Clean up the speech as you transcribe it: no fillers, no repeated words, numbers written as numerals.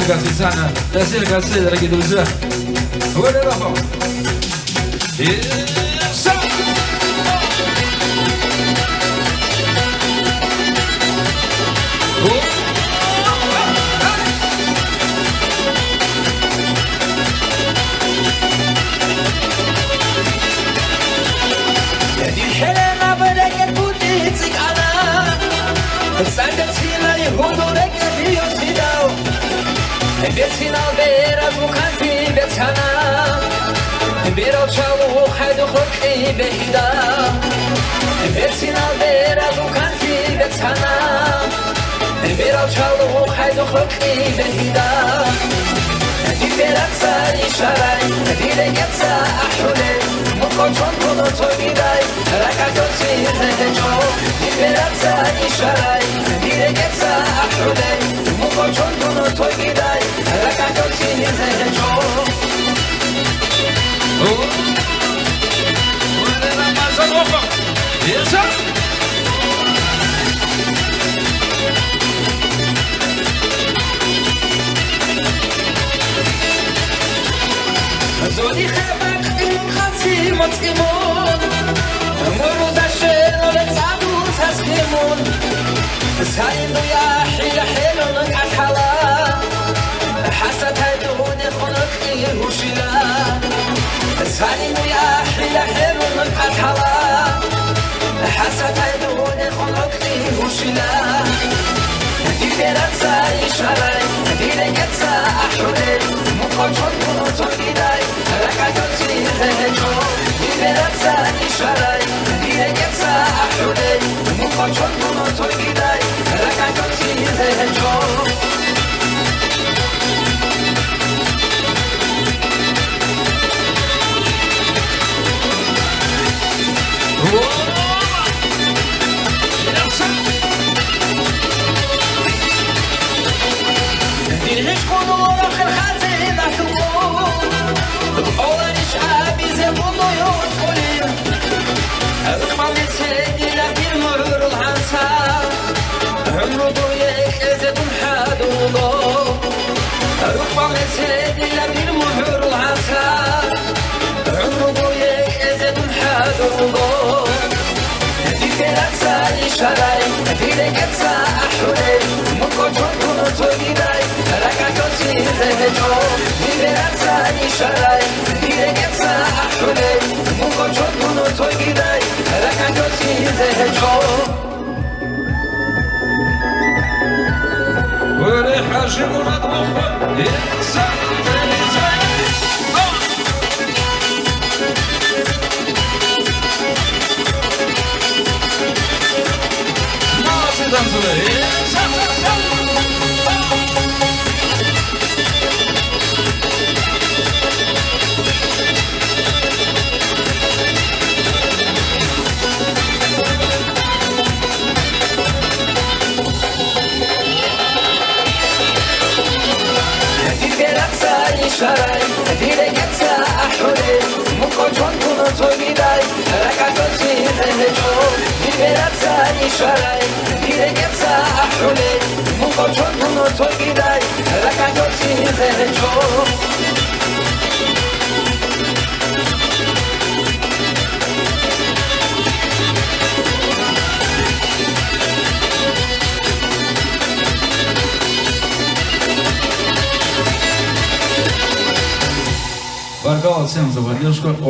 музыка специально для всех гостей, дорогие друзья. Вали Рафов. И сам. بيتنا البيرة وكان في بيتنا بيرة وشالو خيدو خلقي بهدا بيتنا البيرة وكان في بيتنا بيرة وشالو خيدو خلقي بهدا دي بيرة ساري شراي دي لقيتها أحولي مقوشون كنو توقيداي ركا جوزي زهجو دي بيرة ساري شراي دي لقيتها أحولي مقوشون كنو توقيداي ركا جوزي زهجو Вали Рамазанова. И сам. زودی خبر این خاصی مطمئن مرو داشتن ولی صبور تسکیمون سعی دویا حیل حیل نقعد حلا حسد هدون خنقی وشلا سعی دویا حیل حیل نقعد حلا حسد هدون خنقی وشلا دي بيرتها يشري دي لقيتها أحولي مقوشون كنو توقيداي ركا جوزي زهجو دي بيرتها يشري دي لقيتها أحولي مقوشون كنو توقيداي ركا جوزي زهجو ديرهش كونو آخر خزه نخلو اولانش عبی زبونو یاد کنیم اقمامت سیدی لبیر مرور الحنسا عمرو دو یک ازدون حدوغو اقمامت سیدی لبیر مرور الحنسا عمرو دو یک ازدون حدوغو دي بيرتها يشري دي لقيتها أحولي مقوشون كنو توقيداي ركا جوزي زهجو دي بيرتها يشري دي لقيتها أحولي مقوشون كنو توقيداي ركا جوزي زهجو Вали Хажи Мурат Мухмад. И сам. Молодцы танцевали. И сам. شرای دیره گتا احولی مقوشون کنو توقیدای رکا جوزی زهجو دیره تانی شرای دیره گتا احولی مقوشون کنو توقیدای رکا جوزی زهجو Баркал всем за поддержку.